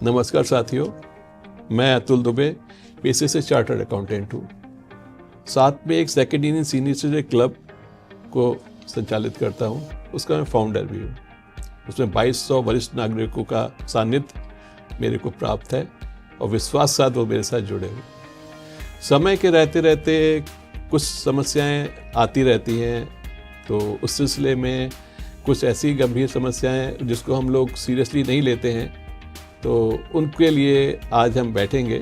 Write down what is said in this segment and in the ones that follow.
नमस्कार साथियों, मैं अतुल दुबे पेशे से चार्टर्ड अकाउंटेंट हूँ। साथ में एक second Indian senior citizen club को संचालित करता हूँ, उसका मैं फाउंडर भी हूँ। उसमें 2200 वरिष्ठ नागरिकों का सानिध्य मेरे को प्राप्त है और विश्वास साथ वो मेरे साथ जुड़े हुए। समय के रहते रहते कुछ समस्याएं आती रहती हैं, तो उस सिलसिले में कुछ ऐसी गंभीर समस्याएं जिसको हम लोग सीरियसली नहीं लेते हैं, तो उनके लिए आज हम बैठेंगे।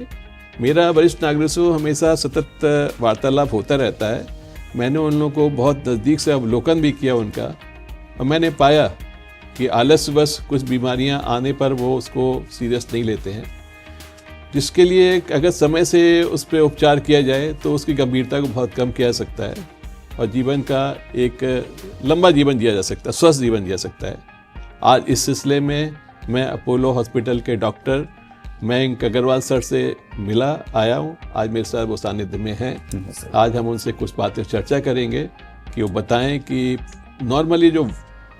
मेरा वरिष्ठ नागरिकों से हमेशा सतत वार्तालाप होता रहता है। मैंने उन लोगों को बहुत नज़दीक से अवलोकन भी किया उनका, और मैंने पाया कि आलस्यवश कुछ बीमारियां आने पर वो उसको सीरियस नहीं लेते हैं, जिसके लिए अगर समय से उस पर उपचार किया जाए तो उसकी गंभीरता को बहुत कम किया जा सकता है और जीवन का एक लंबा जीवन जिया जा सकता है, स्वस्थ जीवन जिया सकता है। आज इस सिलसिले में मैं अपोलो हॉस्पिटल के डॉक्टर मयंक अग्रवाल सर से आया हूँ। आज मेरे साथ वो सानिध्य में हैं। आज हम उनसे कुछ बातें चर्चा करेंगे कि वो बताएं कि नॉर्मली जो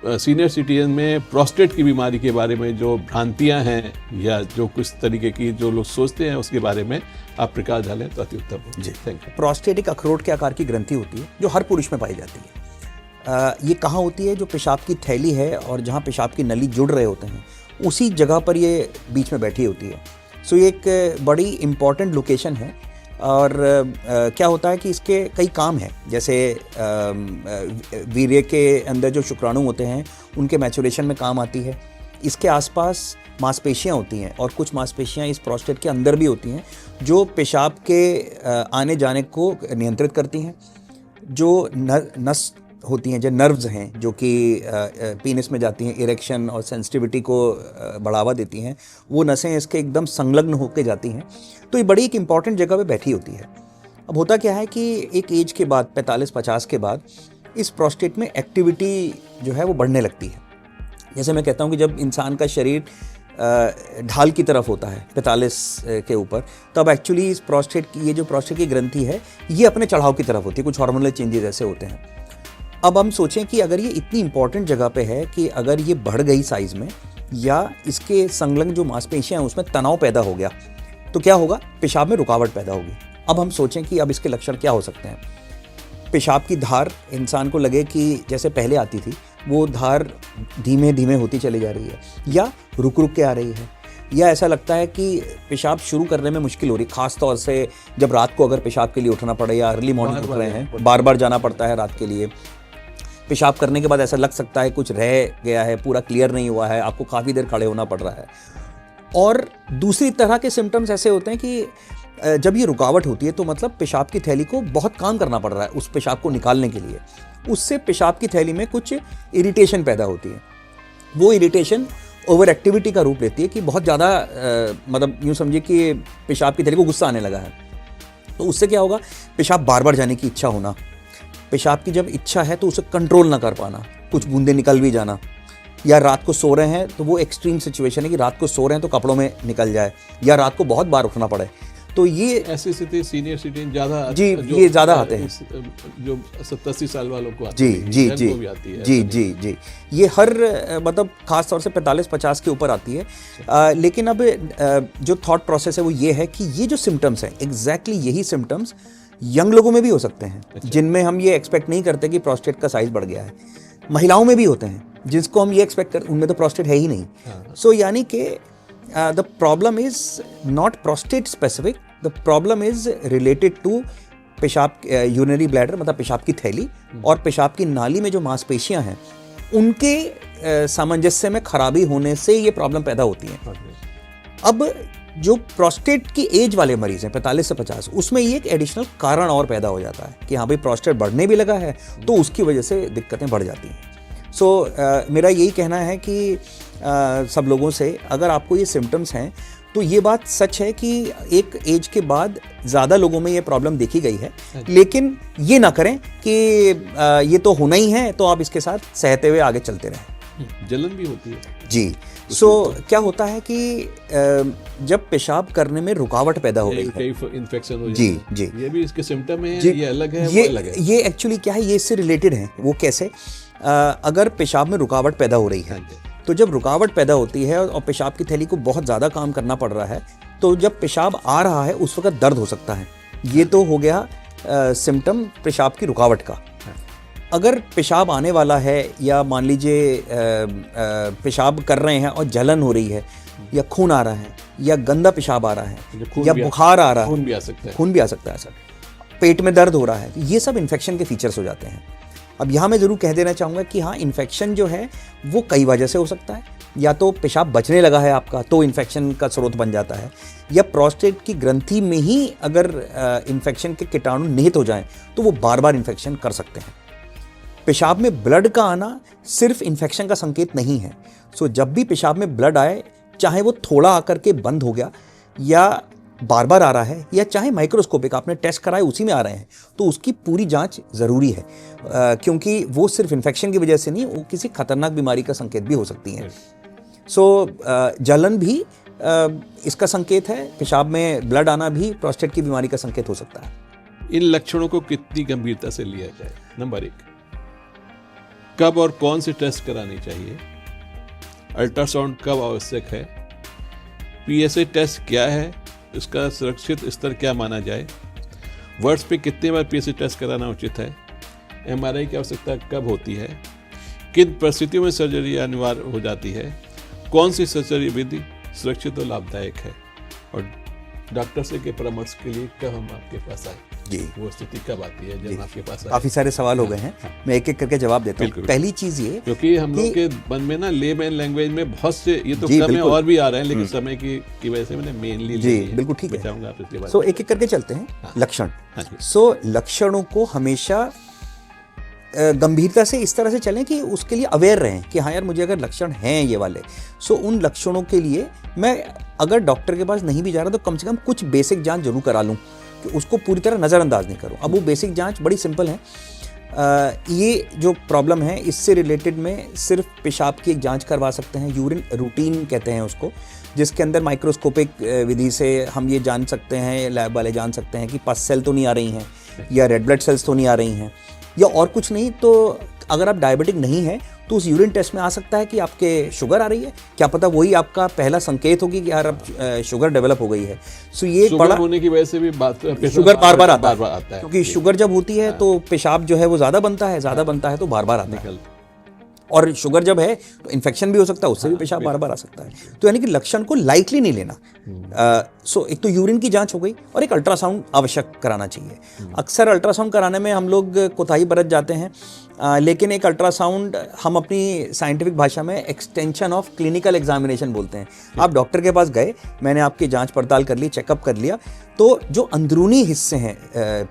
सीनियर सिटीजन में प्रोस्टेट की बीमारी के बारे में जो भ्रांतियां हैं या जो कुछ तरीके की जो लोग सोचते हैं उसके बारे में आप प्रकाश डालें तो अति उत्तम हो। जी, थैंक यू। प्रोस्टेट एक अखरोट के आकार की ग्रंथि होती है जो हर पुरुष में पाई जाती है। ये कहाँ होती है? जो पेशाब की थैली है और जहाँ पेशाब की नली जुड़ रहे होते हैं उसी जगह पर ये बीच में बैठी होती है। सो ये एक बड़ी इम्पॉर्टेंट लोकेशन है। और क्या होता है कि इसके कई काम हैं, जैसे वीर्य के अंदर जो शुक्राणु होते हैं उनके मैचुरेशन में काम आती है। इसके आसपास मांसपेशियां होती हैं और कुछ मांसपेशियां इस प्रोस्टेट के अंदर भी होती हैं जो पेशाब के आने जाने को नियंत्रित करती हैं। जो नस होती हैं, जो नर्व्स हैं जो कि पीनिस में जाती हैं, इरेक्शन और सेंसिटिविटी को बढ़ावा देती हैं, वो नसें इसके एकदम संलग्न होकर जाती हैं। तो ये बड़ी एक इम्पॉर्टेंट जगह पे बैठी होती है। अब होता क्या है कि एक एज के बाद 45-50 के बाद इस प्रोस्टेट में एक्टिविटी जो है वो बढ़ने लगती है। जैसे मैं कहता हूँ कि जब इंसान का शरीर ढाल की तरफ होता है 45 के ऊपर, तब एक्चुअली इस प्रोस्टेट की ये जो प्रोस्टेट की ग्रंथि है ये अपने चढ़ाव की तरफ होती है। कुछ हार्मोनल चेंजेस ऐसे होते हैं। अब हम सोचें कि अगर ये इतनी इंपॉर्टेंट जगह पे है कि अगर ये बढ़ गई साइज़ में या इसके संलग्न जो मांसपेशियां हैं उसमें तनाव पैदा हो गया तो क्या होगा? पेशाब में रुकावट पैदा होगी। अब हम सोचें कि अब इसके लक्षण क्या हो सकते हैं। पेशाब की धार इंसान को लगे कि जैसे पहले आती थी वो धार धीमे धीमे होती चली जा रही है या रुक रुक के आ रही है, या ऐसा लगता है कि पेशाब शुरू करने में मुश्किल हो रही है, ख़ास तौर से जब रात को अगर पेशाब के लिए उठना पड़े या अर्ली मॉर्निंग उठ रहे हैं, बार बार जाना पड़ता है रात के लिए। पेशाब करने के बाद ऐसा लग सकता है कुछ रह गया है, पूरा क्लियर नहीं हुआ है, आपको काफ़ी देर खड़े होना पड़ रहा है। और दूसरी तरह के सिम्टम्स ऐसे होते हैं कि जब ये रुकावट होती है तो मतलब पेशाब की थैली को बहुत काम करना पड़ रहा है उस पेशाब को निकालने के लिए। उससे पेशाब की थैली में कुछ इरिटेशन पैदा होती है। वो इरिटेशन ओवर एक्टिविटी का रूप लेती है कि बहुत ज़्यादा मतलब यूँ समझिए कि पेशाब की थैली को गुस्सा आने लगा है। तो उससे क्या होगा? पेशाब बार बार जाने की इच्छा होना, पेशाब की जब इच्छा है तो उसे कंट्रोल ना कर पाना, कुछ बूंदे निकल भी जाना, या रात को सो रहे हैं तो वो एक्सट्रीम सिचुएशन है कि रात को सो रहे हैं तो कपड़ों में निकल जाए, या रात को बहुत बार उठना पड़े। तो ये ऐसी स्थिति सीनियर सिटीजन ज़्यादा ये ज़्यादा आते हैं, जो 70-80 साल वालों को आती है, जी जी, ये हर मतलब खास तौर से 45-50 के ऊपर आती है। लेकिन अब जो थॉट प्रोसेस है वो ये है कि ये जो सिम्टम्स हैं एग्जैक्टली यही सिम्टम्स यंग लोगों में भी हो सकते हैं। अच्छा। जिनमें हम ये एक्सपेक्ट नहीं करते कि प्रोस्टेट का साइज बढ़ गया है। महिलाओं में भी होते हैं जिसको हम ये एक्सपेक्ट करते, उनमें तो प्रोस्टेट है ही नहीं। सो यानी कि the problem is not prostate specific, the problem is related to पेशाब यूरिनरी ब्लैडर, मतलब पेशाब की थैली और पेशाब की नाली में जो मांसपेशियां हैं उनके सामंजस्य में खराबी होने से ये प्रॉब्लम पैदा होती है। अब जो प्रोस्टेट की एज वाले मरीज हैं 45 से 50, उसमें ये एक एडिशनल कारण और पैदा हो जाता है कि हाँ भाई प्रोस्टेट बढ़ने भी लगा है तो उसकी वजह से दिक्कतें बढ़ जाती हैं। सो मेरा यही कहना है कि सब लोगों से, अगर आपको ये सिम्टम्स हैं तो ये बात सच है कि एक एज के बाद ज़्यादा लोगों में ये प्रॉब्लम देखी गई है, लेकिन ये ना करें कि ये तो होना ही है तो आप इसके साथ सहते हुए आगे चलते रहें। जलन भी होती है जी। क्या होता है कि जब पेशाब करने में रुकावट पैदा हो गई है, इन्फेक्शन हो जी जी, ये भी इसके सिम्टम है, ये अलग है, ये वो अलग है। ये एक्चुअली क्या है, ये इससे रिलेटेड है। वो कैसे? अगर पेशाब में रुकावट पैदा हो रही है तो जब रुकावट पैदा होती है और पेशाब की थैली को बहुत ज़्यादा काम करना पड़ रहा है, तो जब पेशाब आ रहा है उस वक्त दर्द हो सकता है। ये तो हो गया सिम्टम पेशाब की रुकावट का। अगर पेशाब आने वाला है या मान लीजिए पेशाब कर रहे हैं और जलन हो रही है या खून आ रहा है या गंदा पेशाब आ रहा है या बुखार आ रहा है, खून भी आ सकता है, खून भी आ सकता है सर, पेट में दर्द हो रहा है, ये सब इन्फेक्शन के फीचर्स हो जाते हैं। अब यहाँ मैं ज़रूर कह देना चाहूँगा कि हाँ, इन्फेक्शन जो है वो कई वजह से हो सकता है। या तो पेशाब बचने लगा है आपका तो इन्फेक्शन का स्रोत बन जाता है, या प्रोस्टेट की ग्रंथि में ही अगर इन्फेक्शन के कीटाणु निहित हो जाएं तो वो बार बार इन्फेक्शन कर सकते हैं। पेशाब में ब्लड का आना सिर्फ इन्फेक्शन का संकेत नहीं है। सो जब भी पेशाब में ब्लड आए, चाहे वो थोड़ा आकर के बंद हो गया या बार बार आ रहा है या चाहे माइक्रोस्कोपिक आपने टेस्ट कराए उसी में आ रहे हैं, तो उसकी पूरी जांच ज़रूरी है, क्योंकि वो सिर्फ इन्फेक्शन की वजह से नहीं, वो किसी खतरनाक बीमारी का संकेत भी हो सकती है। सो जलन भी इसका संकेत है, पेशाब में ब्लड आना भी प्रोस्टेट की बीमारी का संकेत हो सकता है। इन लक्षणों को कितनी गंभीरता से लिया जाए? नंबर 1, कब और कौन से टेस्ट कराने चाहिए? अल्ट्रासाउंड कब आवश्यक है? पीएसए टेस्ट क्या है, इसका सुरक्षित स्तर क्या माना जाए? वर्ष पे कितने बार पीएसए टेस्ट कराना उचित है? एमआरआई की आवश्यकता कब होती है? किन परिस्थितियों में सर्जरी अनिवार्य हो जाती है? कौन सी सर्जरी विधि सुरक्षित और लाभदायक है? और डॉक्टर से के परामर्श के लिए कब हम आपके पास आए जी, वो स्थिति कब आती है जब आपके पास आए? काफ़ी सारे सवाल हो गए हैं, मैं एक एक करके जवाब देता हूँ। पहली चीज़ ये, क्योंकि हम लोग के मन में ना लेमैन लैंग्वेज में बहुत से ये तो कम है और भी आ रहे हैं, लेकिन समय की वजह से मैंने मेनली जी बिल्कुल ठीक है। सो एक एक करके चलते हैं। लक्षण, सो लक्षणों को हमेशा गंभीरता से इस तरह से चलें कि उसके लिए अवेयर रहें कि हाँ यार, मुझे अगर लक्षण हैं ये वाले, सो उन लक्षणों के लिए मैं अगर डॉक्टर के पास नहीं भी जा रहा तो कम से कम कुछ बेसिक जांच जरूर करा लूँ, कि उसको पूरी तरह नज़रअंदाज नहीं करूँ। अब वो बेसिक जांच बड़ी सिंपल है। ये जो प्रॉब्लम है इससे रिलेटेड में सिर्फ पेशाब की एक जांच करवा सकते हैं, यूरिन रूटीन कहते हैं उसको, जिसके अंदर माइक्रोस्कोपिक विधि से हम ये जान सकते हैं, लैब वाले जान सकते हैं कि पस सेल तो नहीं आ रही हैं या रेड ब्लड सेल्स तो नहीं आ रही हैं, या और कुछ नहीं तो अगर आप डायबिटिक नहीं है तो उस यूरिन टेस्ट में आ सकता है कि आपके शुगर आ रही है, क्या पता वही आपका पहला संकेत होगी कि यार अब शुगर डेवलप हो गई है। सो ये एक बड़ा होने की वजह से भी बात, शुगर बार बार आता है, क्योंकि शुगर जब होती है तो पेशाब जो है वो ज़्यादा बनता है तो बार बार आता है, और शुगर जब है तो इन्फेक्शन भी हो सकता है, उससे भी पेशाब बार बार आ सकता है। तो यानी कि लक्षण को लाइटली नहीं लेना। सो एक तो यूरिन की जांच हो गई और एक अल्ट्रासाउंड आवश्यक कराना चाहिए। अक्सर अल्ट्रासाउंड कराने में हम लोग कोताही बरत जाते हैं, लेकिन एक अल्ट्रासाउंड हम अपनी साइंटिफिक भाषा में एक्सटेंशन ऑफ क्लिनिकल एग्जामिनेशन बोलते हैं। आप डॉक्टर के पास गए, मैंने आपकी जांच पड़ताल कर ली, चेकअप कर लिया, तो जो अंदरूनी हिस्से हैं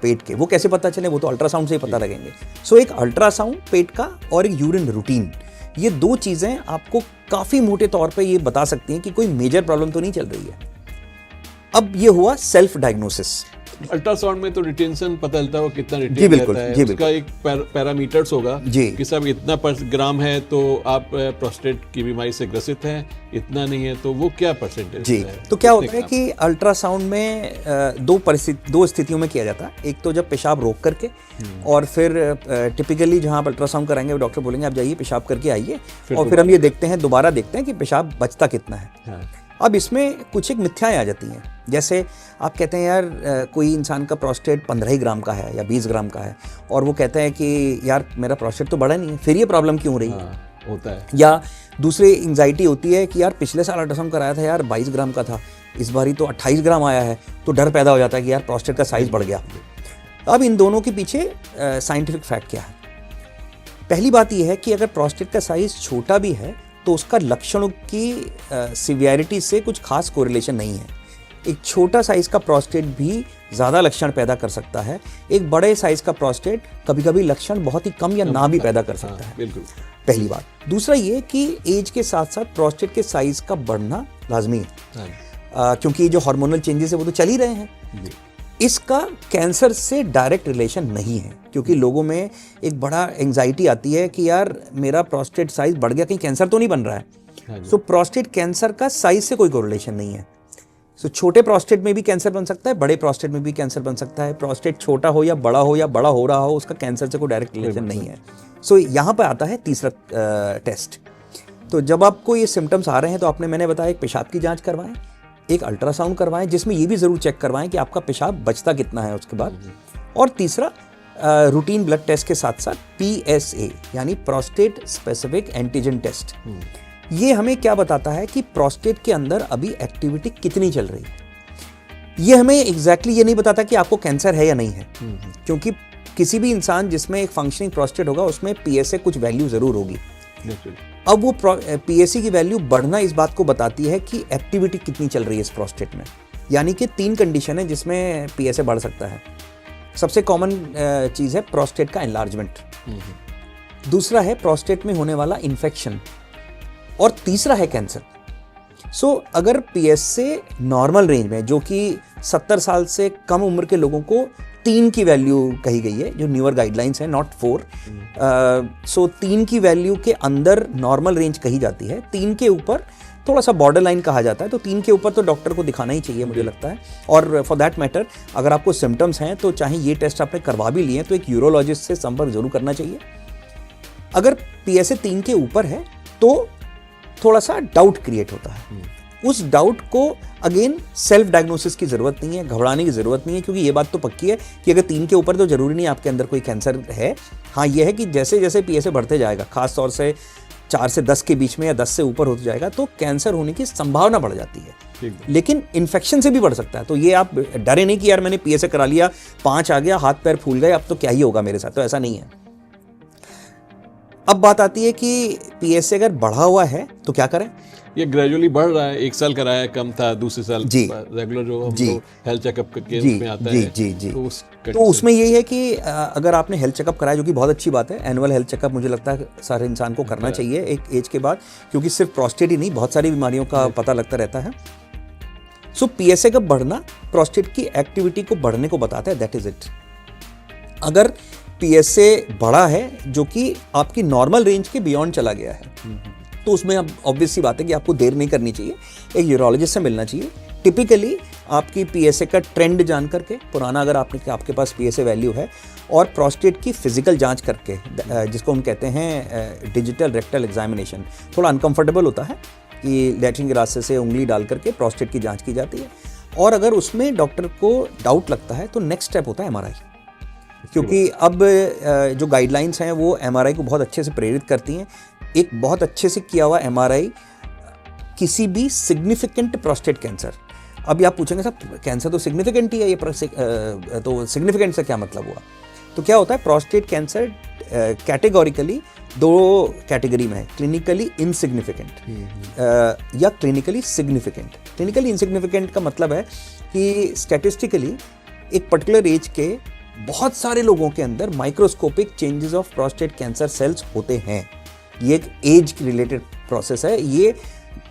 पेट के वो कैसे पता चले, वो तो अल्ट्रासाउंड से ही पता लगेंगे। सो एक अल्ट्रासाउंड पेट का और एक यूरिन रूटीन, ये दो चीज़ें आपको काफ़ी मोटे तौर पे ये बता सकती हैं कि कोई मेजर प्रॉब्लम तो नहीं चल रही है। अब ये हुआ सेल्फ डायग्नोसिस। अल्ट्रासाउंड में तो रिटेंशन पता चलता है, वो कितना रिटेन रहता है, उसका एक पैरामीटर्स होगा कि सब इतना पर ग्राम है तो आप प्रोस्टेट की बीमारी से ग्रसित हैं, इतना नहीं है तो वो क्या परसेंटेज जी है? तो क्या होता है कि अल्ट्रासाउंड में दो स्थितियों में किया जाता है। एक तो जब पेशाब रोक करके, और फिर टिपिकली जहाँ आप अल्ट्रासाउंड कराएंगे वो डॉक्टर बोलेंगे आप जाइए पेशाब करके आइए, और फिर हम ये देखते हैं, दोबारा देखते हैं कि पेशाब बचता कितना है। अब इसमें कुछ एक मिथ्याएं आ जाती हैं, जैसे आप कहते हैं यार कोई इंसान का प्रोस्टेट 15 ही ग्राम का है या 20 ग्राम का है, और वो कहते हैं कि यार मेरा प्रोस्टेट तो बड़ा नहीं है, फिर ये प्रॉब्लम क्यों हो रही है? होता है। या दूसरी एंजाइटी होती है कि यार पिछले साल अल्ट्रासाउंड कराया था यार 22 ग्राम का था, इस बारी तो 28 ग्राम आया है, तो डर पैदा हो जाता है कि यार प्रोस्टेट का साइज बढ़ गया। अब इन दोनों के पीछे साइंटिफिक फैक्ट क्या है? पहली बात यह है कि अगर प्रोस्टेट का साइज छोटा भी है तो उसका लक्षणों की सिवियरिटी से कुछ खास कोरिलेशन नहीं है। एक छोटा साइज का प्रोस्टेट भी ज़्यादा लक्षण पैदा कर सकता है, एक बड़े साइज का प्रोस्टेट कभी कभी लक्षण बहुत ही कम या ना भी पैदा कर सकता है। बिल्कुल, पहली बात। दूसरा ये कि एज के साथ साथ प्रोस्टेट के साइज का बढ़ना लाजमी है, क्योंकि जो हार्मोनल चेंजेस है वो तो चल ही रहे हैं। इसका कैंसर से डायरेक्ट रिलेशन नहीं है, क्योंकि लोगों में एक बड़ा एंजाइटी आती है कि यार मेरा प्रोस्टेट साइज बढ़ गया, कहीं कैंसर तो नहीं बन रहा है। सो प्रोस्टेट कैंसर का साइज से कोई कोरिलेशन नहीं है। सो छोटे प्रोस्टेट में भी कैंसर बन सकता है, बड़े प्रोस्टेट में भी कैंसर बन सकता है। प्रोस्टेट छोटा हो या बड़ा हो रहा हो, उसका कैंसर से कोई डायरेक्ट रिलेशन नहीं है। सो यहाँ पर आता है तीसरा टेस्ट। तो जब आपको ये सिम्टम्स आ रहे हैं तो मैंने बताया एक पेशाब की जांच करवाएं, एक अल्ट्रासाउंड करवाएं जिसमें ये भी ज़रूर चेक करवाएं कि आपका पेशाब बचता कितना है उसके बाद, और तीसरा रूटीन ब्लड टेस्ट के साथ साथ PSA यानी प्रोस्टेट स्पेसिफिक एंटीजन टेस्ट। ये हमें क्या बताता है कि प्रोस्टेट के अंदर अभी एक्टिविटी कितनी चल रही है। ये हमें एग्जैक्टली ये नहीं बताता कि आपको कैंसर है या नहीं है, क्योंकि किसी भी इंसान जिसमें एक फंक्शनिंग प्रोस्टेट होगा उसमें PSA कुछ वैल्यू ज़रूर होगी। अब वो PSA की वैल्यू बढ़ना इस बात को बताती है कि एक्टिविटी कितनी चल रही है इस प्रोस्टेट में। यानी कि 3 कंडीशन है जिसमें PSA बढ़ सकता है। सबसे कॉमन चीज़ है प्रोस्टेट का एनलार्जमेंट, दूसरा है प्रोस्टेट में होने वाला इन्फेक्शन, और तीसरा है कैंसर। अगर PSA नॉर्मल रेंज में, जो कि 70 साल से कम उम्र के लोगों को 3 की वैल्यू कही गई है, जो न्यूअर गाइडलाइंस है, नॉट 4, 3 की वैल्यू के अंदर नॉर्मल रेंज कही जाती है, 3 के ऊपर थोड़ा सा बॉर्डर लाइन कहा जाता है। तो 3 के ऊपर तो डॉक्टर को दिखाना ही चाहिए मुझे लगता है। और फॉर दैट मैटर अगर आपको सिम्टम्स हैं तो चाहे ये टेस्ट आपने करवा भी लिए तो एक यूरोलॉजिस्ट से संपर्क जरूर करना चाहिए। अगर PSA 3 के ऊपर है तो थोड़ा सा डाउट क्रिएट होता है। उस डाउट को अगेन सेल्फ डायग्नोसिस की ज़रूरत नहीं है, घबराने की ज़रूरत नहीं है, क्योंकि ये बात तो पक्की है कि अगर 3 के ऊपर तो ज़रूरी नहीं आपके अंदर कोई कैंसर है। हाँ, ये है कि जैसे जैसे PSA बढ़ते जाएगा, खास तौर से 4 से 10 के बीच में या 10 से ऊपर होता जाएगा, तो कैंसर होने की संभावना बढ़ जाती है। लेकिन इन्फेक्शन से भी बढ़ सकता है। तो ये आप डरे नहीं कि यार मैंने PSA करा लिया, 5 आ गया, हाथ पैर फूल गए, अब तो क्या ही होगा मेरे साथ, तो ऐसा नहीं है। अब बात आती है कि PSA अगर बढ़ा हुआ है तो क्या करें। ये ग्रेजुअली बढ़ रहा है, 1 साल कराया कम था, दूसरे साल रेगुलर जो हम लोग हेल्थ चेकअप के उसमें आता है। तो उसमें यही है कि अगर आपने हेल्थ चेकअप कराया, जो कि बहुत अच्छी बात है, एनुअल हेल्थ चेकअप मुझे लगता है सारे इंसान को करना चाहिए एक एज के बाद, क्योंकि सिर्फ प्रोस्टेट ही नहीं, बहुत सारी बीमारियों का पता लगता रहता है। PSA का बढ़ना प्रोस्टेट की एक्टिविटी को बढ़ने को बताता है, दैट इज इट। अगर PSA बढ़ा है जो कि आपकी नॉर्मल रेंज के बियॉन्ड चला गया है, तो उसमें अब ऑब्वियस सी बात है कि आपको देर नहीं करनी चाहिए, एक यूरोलॉजिस्ट से मिलना चाहिए। टिपिकली आपकी PSA का ट्रेंड जान करके, पुराना अगर आपके पास PSA वैल्यू है, और प्रोस्टेट की फिजिकल जांच करके, जिसको हम कहते हैं डिजिटल रेक्टल एग्जामिनेशन, थोड़ा अनकंफर्टेबल होता है कि लैट्रिन के रास्ते से उंगली डाल करके प्रोस्टेट की जांच की जाती है। और अगर उसमें डॉक्टर को डाउट लगता है तो नेक्स्ट स्टेप होता है MRI, क्योंकि अब जो गाइडलाइंस हैं वो MRI को बहुत अच्छे से प्रेरित करती हैं। एक बहुत अच्छे से किया हुआ MRI किसी भी सिग्निफिकेंट प्रोस्टेट कैंसर, अभी आप पूछेंगे साहब कैंसर तो सिग्निफिकेंट ही है, ये तो सिग्निफिकेंट से क्या मतलब हुआ। तो क्या होता है, प्रोस्टेट कैंसर कैटेगोरिकली 2 कैटेगरी में है, क्लिनिकली इनसिग्निफिकेंट या क्लिनिकली सिग्निफिकेंट। क्लिनिकली इनसिग्निफिकेंट का मतलब है कि स्टैटिस्टिकली एक पर्टिकुलर एज के बहुत सारे लोगों के अंदर microscopic changes of prostate cancer cells होते हैं। ये एक एज रिलेटेड प्रोसेस है, ये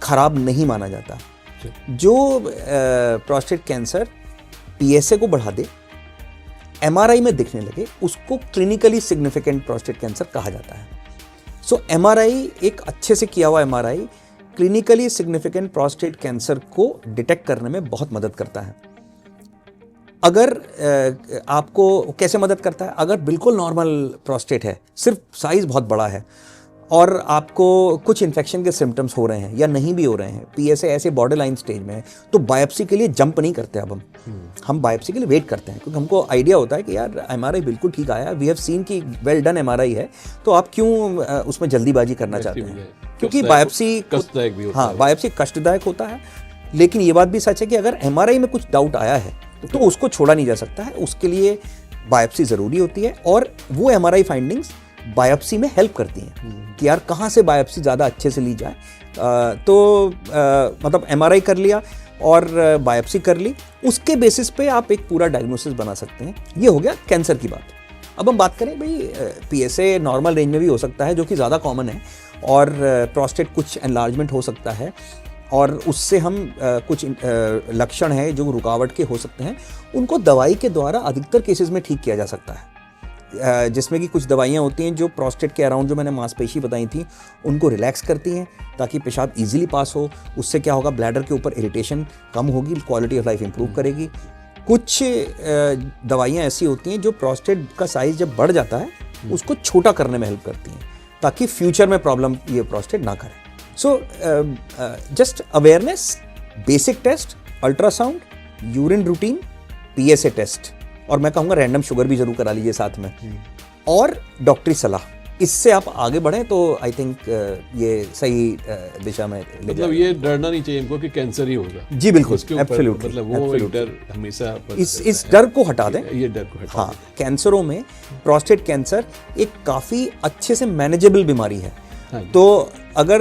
खराब नहीं माना जाता। जो प्रोस्टेट कैंसर PSA को बढ़ा दे, MRI में दिखने लगे, उसको क्लिनिकली सिग्निफिकेंट प्रोस्टेट कैंसर कहा जाता है। MRI, एक अच्छे से किया हुआ MRI clinically significant prostate cancer को डिटेक्ट करने में बहुत मदद करता है। अगर आपको कैसे मदद करता है, अगर बिल्कुल नॉर्मल प्रोस्टेट है, सिर्फ साइज बहुत बड़ा है, और आपको कुछ इन्फेक्शन के सिम्टम्स हो रहे हैं या नहीं भी हो रहे हैं, PSA ऐसे बॉर्डर लाइन स्टेज में है, तो बायोप्सी के लिए जंप नहीं करते। अब हम बायोप्सी के लिए वेट करते हैं, क्योंकि हमको आइडिया होता है कि यार MRI बिल्कुल ठीक आया, वी हैव सीन कि वेल डन MRI है, तो आप क्यों उसमें जल्दीबाजी करना चाहते हैं, क्योंकि बायोप्सी कष्टदायक भी होता है। हाँ, बायोप्सी कष्टदायक होता है, लेकिन ये बात भी सच है कि अगर MRI में कुछ डाउट आया है तो उसको छोड़ा नहीं जा सकता है, उसके लिए बायोप्सी ज़रूरी होती है। और वो MRI फाइंडिंग्स बायोप्सी में हेल्प करती हैं कि यार कहाँ से बायोप्सी ज़्यादा अच्छे से ली जाए। मतलब MRI कर लिया और बायोप्सी कर ली, उसके बेसिस पे आप एक पूरा डायग्नोसिस बना सकते हैं। ये हो गया कैंसर की बात। अब हम बात करें भाई, PSA नॉर्मल रेंज में भी हो सकता है, जो कि ज़्यादा कॉमन है, और प्रोस्टेट कुछ एनलार्जमेंट हो सकता है, और उससे हम कुछ लक्षण हैं जो रुकावट के हो सकते हैं, उनको दवाई के द्वारा अधिकतर केसेस में ठीक किया जा सकता है। जिसमें कि कुछ दवाइयाँ होती हैं जो प्रोस्टेट के अराउंड, जो मैंने मांसपेशी बताई थी, उनको रिलैक्स करती हैं ताकि पेशाब इजीली पास हो। उससे क्या होगा, ब्लैडर के ऊपर इरिटेशन कम होगी, क्वालिटी ऑफ लाइफ इंप्रूव करेगी। कुछ दवाइयाँ ऐसी होती हैं जो प्रोस्टेट का साइज जब बढ़ जाता है उसको छोटा करने में हेल्प करती हैं, ताकि फ्यूचर में प्रॉब्लम ये प्रोस्टेट ना करे। So just awareness, basic test, ultrasound, urine routine, PSA test, और मैं कहूँगा रैंडम शुगर भी जरूर करा लीजिए साथ में, और डॉक्टरी सलाह। इससे आप आगे बढ़ें तो आई थिंक ये सही दिशा में ले मतलब ये डरना नहीं चाहिए इनको कि कैंसर ही होगा। जी बिल्कुल, उसके ऊपर एब्सोल्युटली, मतलब वो एक डर हमेशा इस डर को हटा दें। ये डर को हटा हाँ, कैंसरों में प्रोस्टेट कैंसर एक काफ़ी अच्छे से मैनेजेबल बीमारी है। हाँ, तो अगर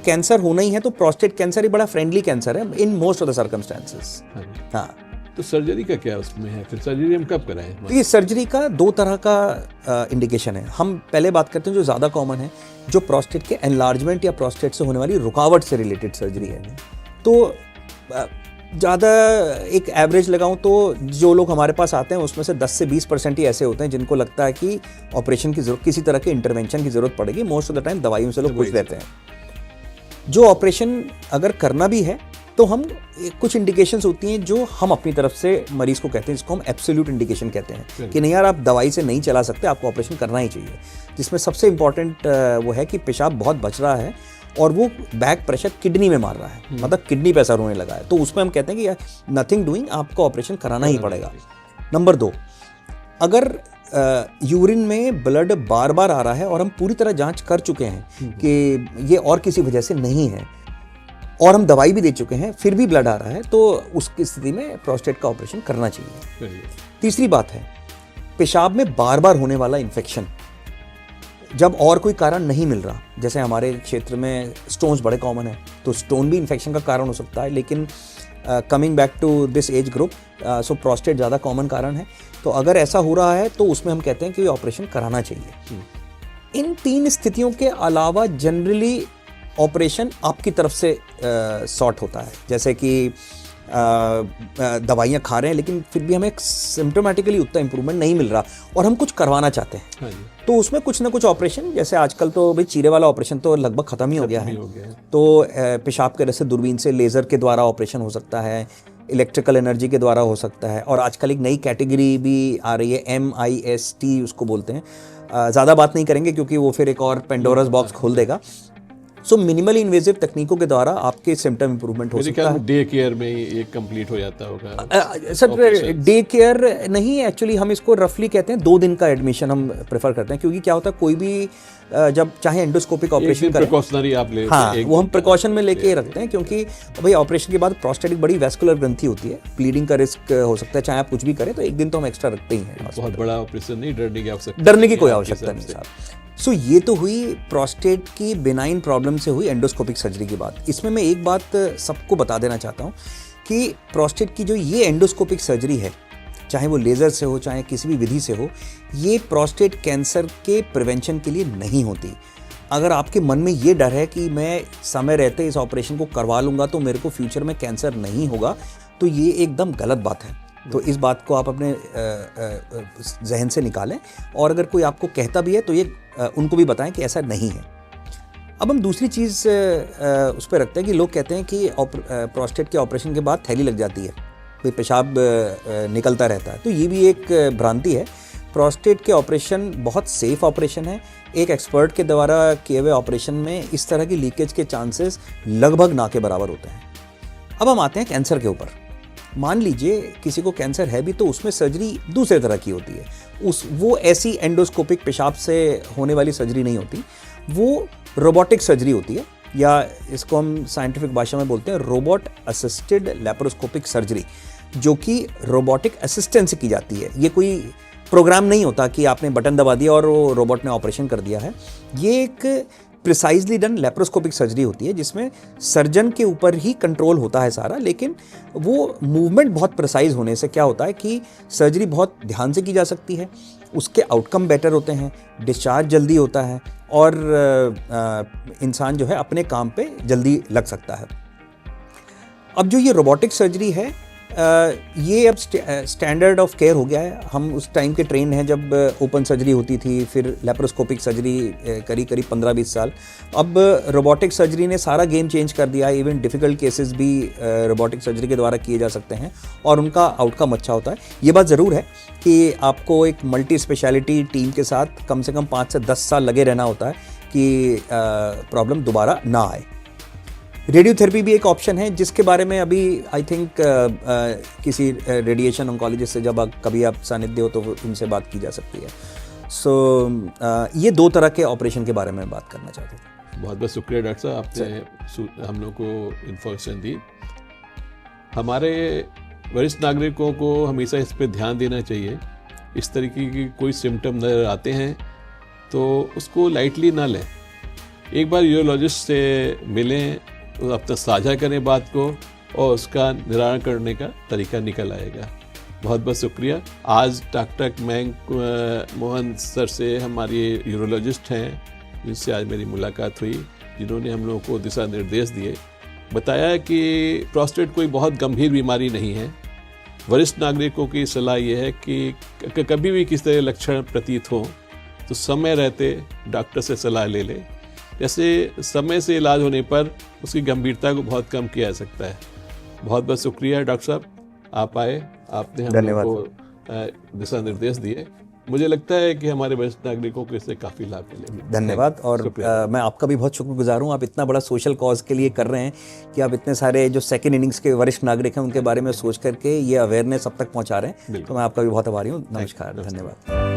कैंसर होना ही है तो प्रोस्टेट कैंसर ही बड़ा फ्रेंडली कैंसर है in most of the circumstances. हाँ, तो सर्जरी का क्या उसमें है, फिर सर्जरी हम कब कराएं? तो ये सर्जरी का दो तरह का इंडिकेशन है। हम पहले बात करते हैं जो ज़्यादा कॉमन है, जो प्रोस्टेट के एनलार्जमेंट या प्रोस्टेट से होने वाली रुकावट से रिलेटेड सर्जरी है। तो ज़्यादा एक एवरेज लगाऊं तो जो लोग हमारे पास आते हैं उसमें से 10 से 20% ही ऐसे होते हैं जिनको लगता है कि ऑपरेशन की जरूरत, किसी तरह के इंटरवेंशन की ज़रूरत पड़ेगी। मोस्ट ऑफ द टाइम दवाइयों से लोग खुश रहते हैं। जो ऑपरेशन अगर करना भी है तो हम कुछ इंडिकेशंस होती हैं जो हम अपनी तरफ से मरीज को कहते हैं, जिसको हम एब्सोल्यूट इंडिकेशन कहते हैं कि नहीं यार आप दवाई से नहीं चला सकते, आपको ऑपरेशन करना ही चाहिए। जिसमें सबसे इंपॉर्टेंट वो है कि पेशाब बहुत बच रहा है और वो बैक प्रेशर किडनी में मार रहा है, मतलब किडनी पे असर होने लगा है, तो उसमें हम कहते हैं कि यार नथिंग डूइंग, आपको ऑपरेशन कराना ही पड़ेगा। नंबर 2, अगर यूरिन में ब्लड बार बार आ रहा है और हम पूरी तरह जांच कर चुके हैं कि ये और किसी वजह से नहीं है और हम दवाई भी दे चुके हैं फिर भी ब्लड आ रहा है, तो उसकी स्थिति में प्रोस्टेट का ऑपरेशन करना चाहिए। तीसरी बात है पेशाब में बार बार होने वाला इन्फेक्शन, जब और कोई कारण नहीं मिल रहा। जैसे हमारे क्षेत्र में स्टोन्स बड़े कॉमन है, तो स्टोन भी इन्फेक्शन का कारण हो सकता है, लेकिन coming back to this age group, so prostate ज़्यादा कॉमन कारण है। तो अगर ऐसा हो रहा है तो उसमें हम कहते हैं कि ऑपरेशन कराना चाहिए। इन 3 स्थितियों के अलावा जनरली ऑपरेशन आपकी तरफ से सॉर्ट होता है। जैसे कि दवाइयाँ खा रहे हैं लेकिन फिर भी हमें सिम्टोमेटिकली उतना इंप्रूवमेंट नहीं मिल रहा और हम कुछ करवाना चाहते हैं, तो उसमें कुछ ना कुछ ऑपरेशन, जैसे आजकल तो भाई चीरे वाला ऑपरेशन तो लगभग ख़त्म ही हो गया है। तो पेशाब के रस्ते दूरबीन से लेज़र के द्वारा ऑपरेशन हो सकता है, इलेक्ट्रिकल एनर्जी के द्वारा हो सकता है, और आजकल एक नई कैटेगरी भी आ रही है, MIST उसको बोलते हैं। ज़्यादा बात नहीं करेंगे क्योंकि वो फिर एक और पेंडोरस बॉक्स खोल देगा। सो मिनिमल इन्वेजिव तकनीकों के द्वारा आपके सिम्टम इंप्रूवमेंट हो सकता है। डे केयर में ये कंप्लीट हो जाता होगा सर, डे केयर नहीं, एक्चुअली हम इसको रफली कहते हैं 2 दिन का एडमिशन हम प्रेफर करते हैं, क्योंकि क्या होता है कोई भी जब चाहे एंडोस्कोपिक ऑपरेशन करें, प्रिकॉशनरी आप ले, हाँ वो हम प्रिकॉशन में लेके रखते हैं, क्योंकि भाई ऑपरेशन के बाद प्रोस्टेट एक बड़ी वैस्कुलर ग्रंथि होती है, ब्लीडिंग का रिस्क हो सकता है, चाहे आप कुछ भी करें, तो एक दिन तो हम एक्स्ट्रा रखते ही हैं। बहुत बड़ा ऑपरेशन नहीं, डरने की कोई आवश्यकता नहीं साहब। सो ये तो हुई प्रोस्टेट की बिनाइन प्रॉब्लम से हुई एंडोस्कोपिक सर्जरी की बात। इसमें मैं एक बात सबको बता देना चाहता हूँ कि प्रोस्टेट की जो ये एंडोस्कोपिक सर्जरी है, चाहे वो लेज़र से हो चाहे किसी भी विधि से हो, ये प्रोस्टेट कैंसर के प्रिवेंशन के लिए नहीं होती। अगर आपके मन में ये डर है कि मैं समय रहते इस ऑपरेशन को करवा लूँगा तो मेरे को फ्यूचर में कैंसर नहीं होगा, तो ये एकदम गलत बात है। तो इस बात को आप अपने जहन से निकालें, और अगर कोई आपको कहता भी है तो ये उनको भी बताएं कि ऐसा नहीं है। अब हम दूसरी चीज़ उस पर रखते हैं कि लोग कहते हैं कि प्रोस्टेट के ऑपरेशन के बाद थैली लग जाती है, भाई पेशाब निकलता रहता है, तो ये भी एक भ्रांति है। प्रोस्टेट के ऑपरेशन बहुत सेफ ऑपरेशन है। एक एक्सपर्ट के द्वारा किए हुए ऑपरेशन में इस तरह की लीकेज के चांसेस लगभग ना के बराबर होते हैं। अब हम आते हैं कैंसर के ऊपर। मान लीजिए किसी को कैंसर है भी, तो उसमें सर्जरी दूसरे तरह की होती है। वो ऐसी एंडोस्कोपिक पेशाब से होने वाली सर्जरी नहीं होती, वो रोबोटिक सर्जरी होती है, या इसको हम साइंटिफिक भाषा में बोलते हैं रोबोट असिस्टेड लैप्रोस्कोपिक सर्जरी, जो कि रोबोटिक असिस्टेंस से की जाती है। ये कोई प्रोग्राम नहीं होता कि आपने बटन दबा दिया और वो रोबोट ने ऑपरेशन कर दिया है। ये एक प्रिसाइजली डन लैप्रोस्कोपिक सर्जरी होती है, जिसमें सर्जन के ऊपर ही कंट्रोल होता है सारा, लेकिन वो मूवमेंट बहुत प्रिसाइज होने से क्या होता है कि सर्जरी बहुत ध्यान से की जा सकती है, उसके आउटकम बेटर होते हैं, डिस्चार्ज जल्दी होता है, और इंसान जो है अपने काम पे जल्दी लग सकता है। अब जो ये रोबोटिक सर्जरी है, ये अब स्टैंडर्ड ऑफ केयर हो गया है। हम उस टाइम के ट्रेन हैं जब ओपन सर्जरी होती थी, फिर लैप्रोस्कोपिक सर्जरी करीब 15-20 साल। अब रोबोटिक सर्जरी ने सारा गेम चेंज कर दिया है। इवन डिफ़िकल्ट केसेस भी रोबोटिक सर्जरी के द्वारा किए जा सकते हैं और उनका आउटकम अच्छा होता है। ये बात ज़रूर है कि आपको एक मल्टी स्पेशलिटी टीम के साथ कम से कम 5 से 10 साल लगे रहना होता है कि प्रॉब्लम दोबारा ना आए। रेडियोथेरेपी भी एक ऑप्शन है जिसके बारे में अभी आई थिंक किसी रेडिएशन ऑन्कोलॉजिस्ट से जब कभी आप सानिध्य हो तो उनसे बात की जा सकती है। सो ये 2 तरह के ऑपरेशन के बारे में बात करना चाहते थे। बहुत बहुत शुक्रिया डॉक्टर साहब, आपने हम लोग को इन्फॉर्मेशन दी। हमारे वरिष्ठ नागरिकों को हमेशा इस पर ध्यान देना चाहिए। इस तरीके की कोई सिम्टम नज़र आते हैं तो उसको लाइटली ना लें। एक बार यूरोलॉजिस्ट से मिलें, अपना साझा करें बात को और उसका निवारण करने का तरीका निकल आएगा। बहुत बहुत शुक्रिया। आज डॉक्टर मैंग मोहन सर से हमारे यूरोलॉजिस्ट हैं जिनसे आज मेरी मुलाकात हुई, जिन्होंने हम लोगों को दिशा निर्देश दिए, बताया कि प्रोस्टेट कोई बहुत गंभीर बीमारी नहीं है। वरिष्ठ नागरिकों की सलाह यह है कि कभी भी किसी तरह लक्षण प्रतीत हो तो समय रहते डॉक्टर से सलाह ले लें। जैसे समय से इलाज होने पर उसकी गंभीरता को बहुत कम किया जा सकता है। बहुत बहुत शुक्रिया डॉक्टर साहब, आप आए, आपने हम लोगों को दिशा निर्देश दिए। मुझे लगता है कि हमारे वरिष्ठ नागरिकों को इससे काफ़ी लाभ मिलेगा। धन्यवाद। और मैं आपका भी बहुत शुक्रगुजार हूँ। आप इतना बड़ा सोशल कॉज के लिए कर रहे हैं कि आप इतने सारे जो सेकंड इनिंग्स के वरिष्ठ नागरिक हैं उनके बारे में सोच करके ये अवेयरनेस अब तक पहुँचा रहे हैं। तो मैं आपका भी बहुत आभारी हूँ। नमस्कार, धन्यवाद।